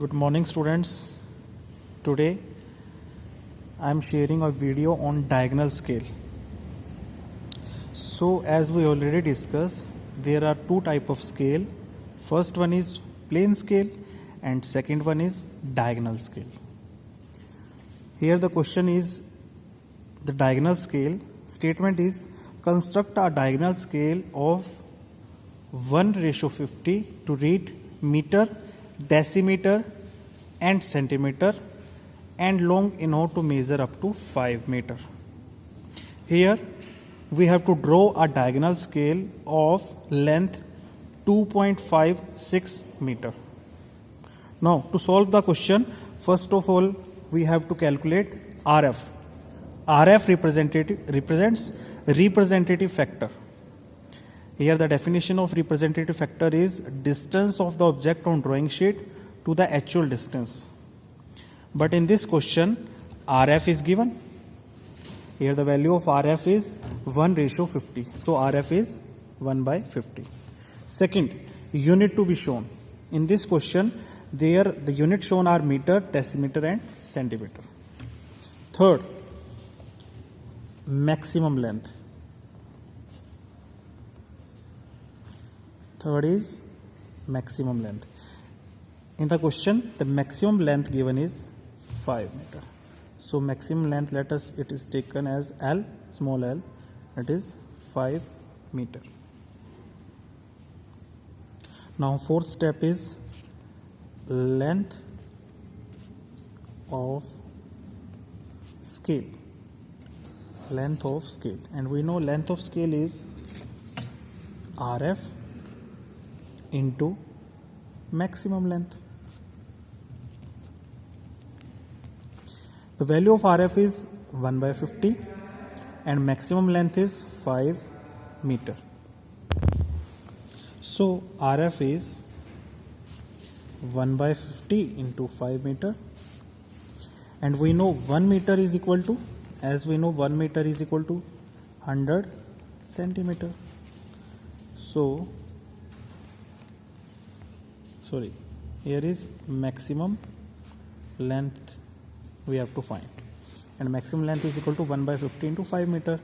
Good morning, students. Today I am sharing a video on diagonal scale. So, as we already discussed, there are two types of scale. First one is plane scale, and second one is diagonal scale. Here the question is the diagonal scale. Statement is construct a diagonal scale of 1:50 to read meter, decimeter and centimeter, and long enough to measure up to 5 meter. Here we have to draw a diagonal scale of length 2.56 meter. Now to solve the question, first of all we have to calculate RF. RF represents representative factor. Here the definition of representative factor is distance of the object on drawing sheet to the actual distance. But in this question, RF is given. Here the value of RF is 1:50. So RF is 1/50. Second, unit to be shown. In this question, there the units shown are meter, decimeter and centimeter. Third, maximum length. Third is maximum length. In the question, the maximum length given is 5 meter. So maximum length, it is taken as L, small l, it is 5 meter. Now fourth step is length of scale. Length of scale. And we know length of scale is RF into maximum length. The value of RF is 1/50 and maximum length is 5 meter. So RF is 1/50 into 5 meter, and we know 1 meter is equal to, as we know 1 meter is equal to 100 centimeter. So here is maximum length we have to find, and maximum length is equal to 1/50 into 5 meter.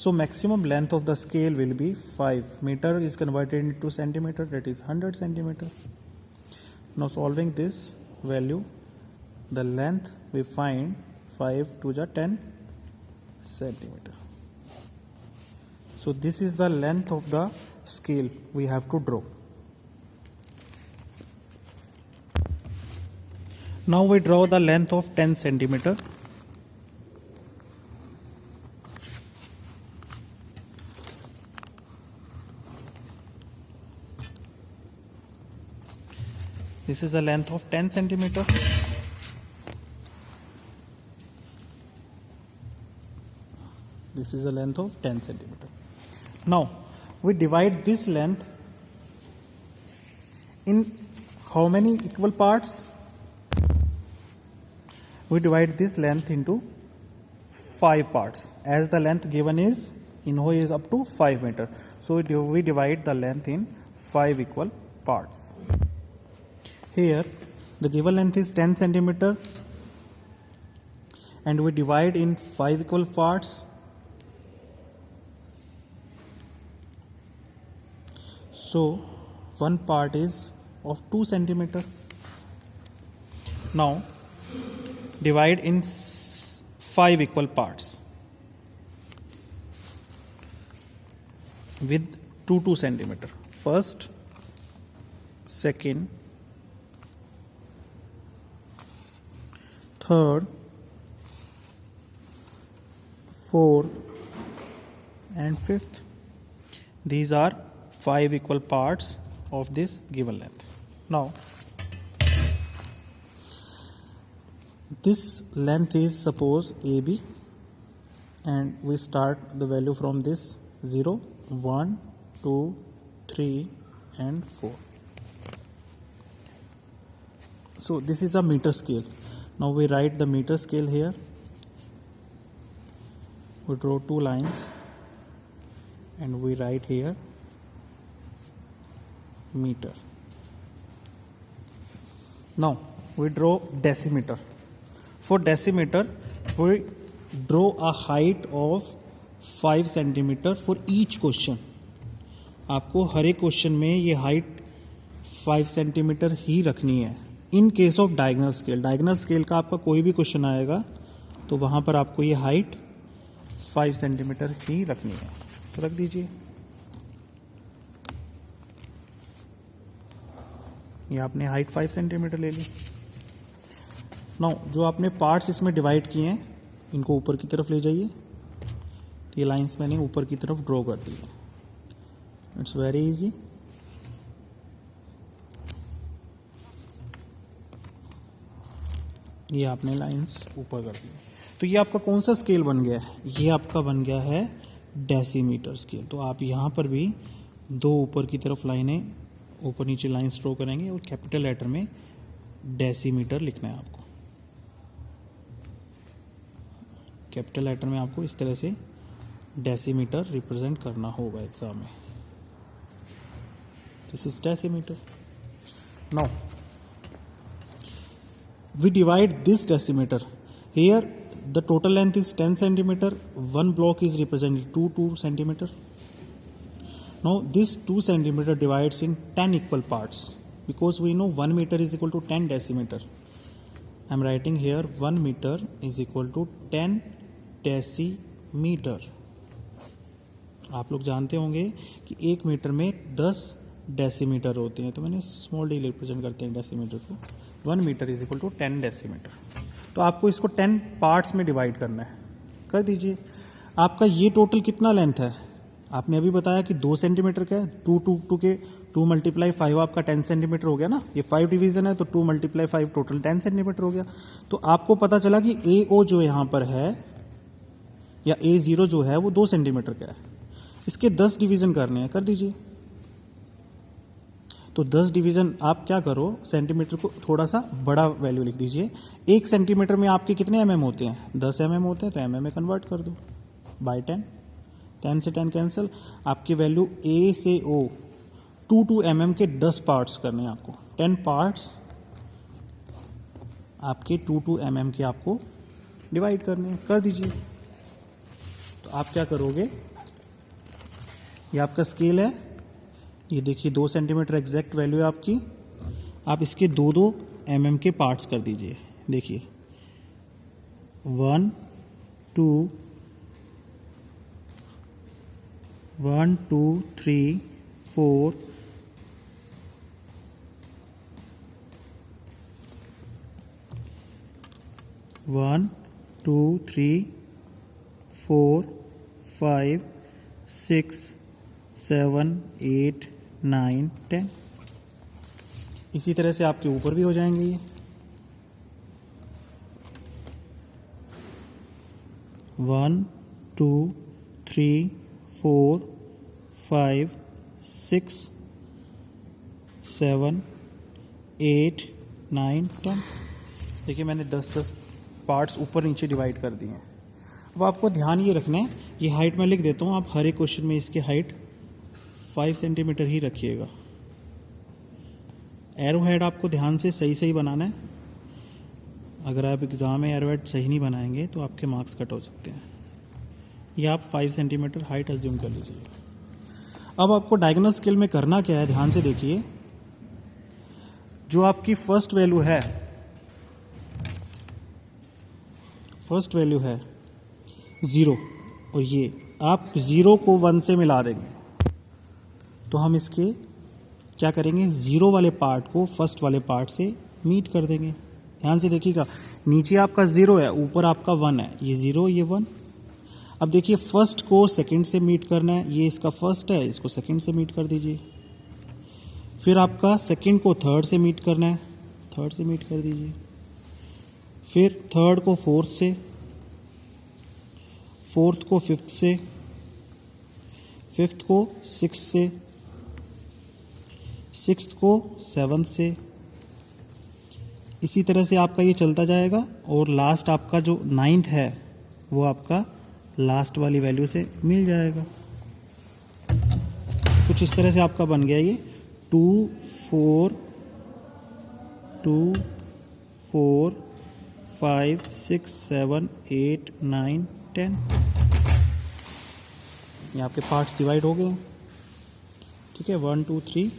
So maximum length of the scale will be 5 meter is converted into centimeter, that is 100 centimeter. Now solving this value, the length we find 5 to the 10 centimeter. So this is the length of the scale we have to draw. Now we draw the length of 10 centimeter. This is the length of 10 centimeter. This is the length of 10 centimeter. Now we divide this length in how many equal parts? We divide this length into 5 parts, as the length given is is up to 5 meter. So we divide the length in 5 equal parts. Here the given length is 10 centimeter, and we divide in 5 equal parts. So one part is of 2 centimeter. Now divide in 5 equal parts with 2 centimeter. First, second, third, fourth and fifth. These are 5 equal parts of this given length. Now this length is suppose AB, and we start the value from this 0, 1, 2, 3 and 4. So this is a meter scale. Now we write the meter scale here. We draw 2 lines and we write here meter. Now we draw decimeter. For decimeter, we draw a height of 5 centimeter for each question. आपको हर एक question में ये height 5 centimetre ही रखनी है. In case of diagonal scale, diagonal scale का आपका कोई भी क्वेश्चन आएगा तो वहाँ पर आपको ये हाइट 5 सेंटीमीटर ही रखनी है. तो रख दीजिए. ये आपने हाइट 5 सेंटीमीटर ले ली. नाउ जो आपने पार्ट्स इसमें डिवाइड किए हैं इनको ऊपर की तरफ ले जाइए. ये लाइंस मैंने ऊपर की तरफ ड्रॉ कर दी है. It's very easy. ये आपने लाइंस ऊपर कर दी. तो ये आपका कौन सा स्केल बन गया है? ये आपका बन गया है डेसीमीटर स्केल. तो आप यहाँ पर भी दो ऊपर की तरफ लाइनें, ऊपर नीचे लाइंस ड्रॉ करेंगे और कैपिटल लेटर में डेसीमीटर लिखना है आपको. कैपिटल लेटर में आपको इस तरह से डेसीमीटर रिप्रेजेंट करना होगा एग्जाम में. This is decimetre. Now we divide this decimeter. Here the total length is 10 centimeter. One block is represented 2 centimeter. Now this 2 centimeter divides in 10 equal parts because we know 1 meter is equal to 10 decimeter. I am writing here 1 meter is equal to 10 decimeter. आप लोग जानते होंगे कि 1 metre में 10 decimetre होते हैं, तो मैंने स्मॉल डी रिप्रेजेंट करते हैं डेसीमीटर को. 1 metre is equal to 10 decimetre. तो आपको इसको 10 पार्ट्स में डिवाइड करना है. कर दीजिए. आपका ये टोटल कितना लेंथ है? आपने अभी बताया कि 2 सेंटीमीटर का है. 2 के 2 × 5 आपका 10 सेंटीमीटर हो गया ना. ये 5 डिवीजन है तो 2 × 5 टोटल 10 सेंटीमीटर हो गया. तो आपको पता चला कि AO जो यहाँ पर है या A0 जो है वो 2 सेंटीमीटर का है. इसके 10 डिवीजन करने हैं. कर दीजिए. तो 10 डिवीजन आप क्या करो, सेंटीमीटर को थोड़ा सा बड़ा वैल्यू लिख दीजिए. 1 सेंटीमीटर में आपके कितने mm होते हैं? 10 mm होते हैं. तो mm में कन्वर्ट कर दो बाय 10. 10 से 10 कैंसिल. आपकी वैल्यू A से O 2 mm के 10 पार्ट्स करने हैं आपको. 10 पार्ट्स आपके 2 mm के आपको डिवाइड करने हैं. कर दीजिए. तो आप क्या करोगे, ये आपका स्केल है. ये देखिए 2 सेंटीमीटर एग्जैक्ट वैल्यू है आपकी. आप इसके 2 mm के पार्ट्स कर दीजिए. देखिए 1 2 3 4 1 2 3 4 5 6 7 8 9 10. इसी तरह से आपके ऊपर भी हो जाएंगे ये. 1 2 3 4 5 6 7 8 9 10. देखिए मैंने 10 पार्ट्स ऊपर नीचे डिवाइड कर दिए हैं. अब आपको ध्यान ये रखना है, ये हाइट मैं लिख देता हूँ. आप हर एक क्वेश्चन में इसकी हाइट 5 सेंटीमीटर ही रखिएगा. एरो हेड आपको ध्यान से सही बनाना है. अगर आप एग्ज़ाम में एरो हेड सही नहीं बनाएंगे तो आपके मार्क्स कट हो सकते हैं. ये आप 5 सेंटीमीटर हाइट अज्यूम कर लीजिए. अब आपको डायगोनल स्केल में करना क्या है, ध्यान से देखिए. जो आपकी फर्स्ट वैल्यू है 0 और ये आप 0 को 1 से मिला देंगे. तो हम इसके क्या करेंगे, 0 वाले पार्ट को फर्स्ट वाले पार्ट से मीट कर देंगे. ध्यान से देखिएगा, नीचे आपका 0 है, ऊपर आपका 1 है. ये 0 ये 1. अब देखिए फर्स्ट को सेकंड से मीट करना है. ये इसका फर्स्ट है, इसको सेकंड से मीट कर दीजिए. फिर आपका सेकंड को थर्ड से मीट करना है, थर्ड से मीट कर दीजिए. फिर थर्ड को फोर्थ से, फोर्थ को फिफ्थ से, फिफ्थ को सिक्स्थ से, सिक्स्थ को सेवन्थ से. इसी तरह से आपका ये चलता जाएगा और लास्ट आपका जो 9th है वो आपका लास्ट वाली वैल्यू से मिल जाएगा. कुछ इस तरह से आपका बन गया ये 2 4 2 4 5 6 7 8 9 10। यहाँ पे पार्ट्स डिवाइड हो गए, ठीक है। 1 2 3,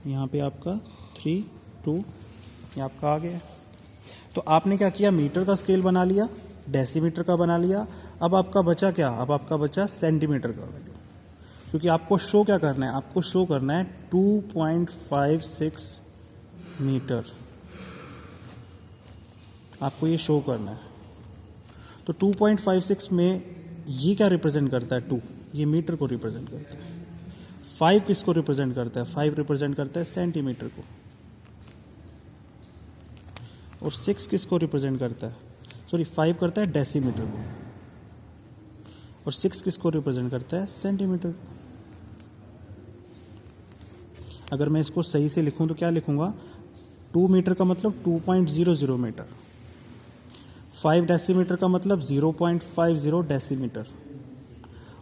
यहाँ पे आपका 3 2, ये आपका आ गया। तो आपने क्या किया, मीटर का स्केल बना लिया, डेसीमीटर का बना लिया। अब आपका बचा क्या, अब आपका बचा सेंटीमीटर का वैल्यू, क्योंकि आपको शो क्या करना है, आपको शो करना है 2.56 मीटर, आपको ये शो करना है। तो 2.56 में ये क्या रिप्रेजेंट करता है, 2, ये मीटर को रिप्रेजेंट करता है। 5 किसको रिप्रेजेंट करता है, 5 रिप्रेजेंट करता है सेंटीमीटर को। और 6 किसको रिप्रेजेंट करता है, सॉरी 5 करता है डेसीमीटर को, और 6 किसको रिप्रेजेंट करता है, सेंटीमीटर को। अगर मैं इसको सही से लिखूं तो क्या लिखूंगा, 2 मीटर का मतलब 2.00 मीटर, 5 डेसीमीटर का मतलब 0.50 डेसीमीटर,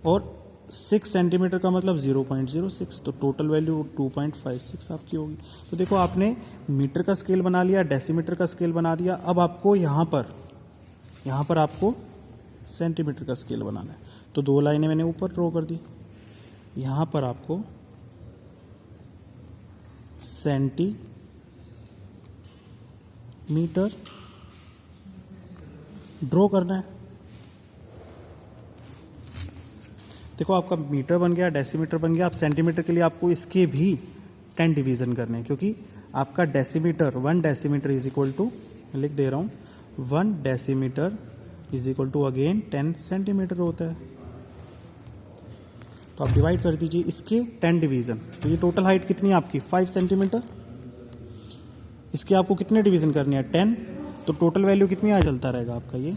और 6 सेंटीमीटर का मतलब 0.06। तो टोटल वैल्यू 2.56 आपकी होगी। तो देखो आपने मीटर का स्केल बना लिया, डेसीमीटर का स्केल बना दिया। अब आपको यहाँ पर आपको सेंटीमीटर का स्केल बनाना है। तो 2 लाइनें मैंने ऊपर ड्रॉ कर दी। यहाँ पर आपको सेंटीमीटर ड्रॉ करना है। देखो आपका मीटर बन गया, डेसीमीटर बन गया। अब सेंटीमीटर के लिए आपको इसके भी 10 डिवीजन करने हैं, क्योंकि आपका decimetre 1 decimetre is equal to, लिख दे रहा हूँ, 1 decimetre is equal to again 10 centimetre होता है। तो आप डिवाइड कर दीजिए इसके 10 डिवीजन। तो ये टोटल हाइट कितनी है आपकी, 5 सेंटीमीटर। इसके आपको कितने डिवीजन करने हैं, 10। तो टोटल वैल्यू कितनी आ चलता रहेगा आपका ये,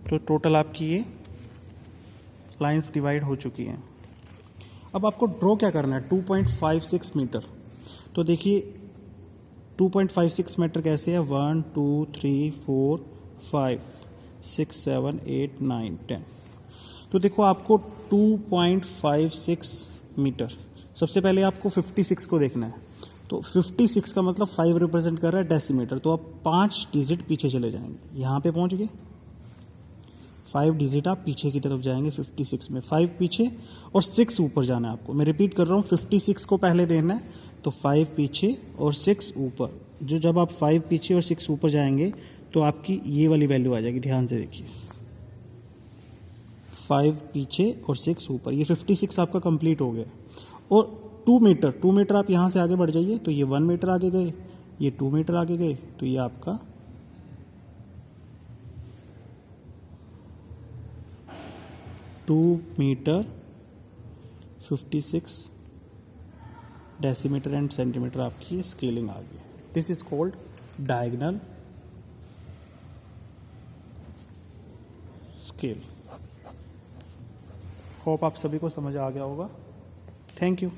तो टोटल आपकी ये लाइंस डिवाइड हो चुकी हैं। अब आपको ड्रॉ क्या करना है, 2.56 मीटर। तो देखिए 2.56 मीटर कैसे है, 1 2 3 4 5 6 7 8 9 10। तो देखो आपको 2.56 मीटर, सबसे पहले आपको 56 को देखना है। तो 56 का मतलब 5 रिप्रेजेंट कर रहा है डेसीमीटर। तो आप 5 डिजिट पीछे चले जाएंगे, यहाँ पे पहुँच गए। 5 डिजिट आप पीछे की तरफ जाएंगे 56 में, 5 पीछे और 6 ऊपर जाना है आपको। मैं रिपीट कर रहा हूँ, 56 को पहले देना है, तो 5 पीछे और 6 ऊपर। जो जब आप 5 पीछे और 6 ऊपर जाएंगे तो आपकी ये वाली वैल्यू आ जाएगी, ध्यान से देखिए, 5 पीछे और 6 ऊपर। ये 56 आपका कंप्लीट हो गया। और 2 मीटर आप यहाँ से आगे बढ़ जाइए, तो ये 1 मीटर आगे गए, ये 2 मीटर आगे गए, तो ये आपका 2 मीटर 56 डेसीमीटर एंड सेंटीमीटर आपकी स्केलिंग आ गई। This is called diagonal scale. Hope आप सभी को समझ आ गया होगा। Thank you.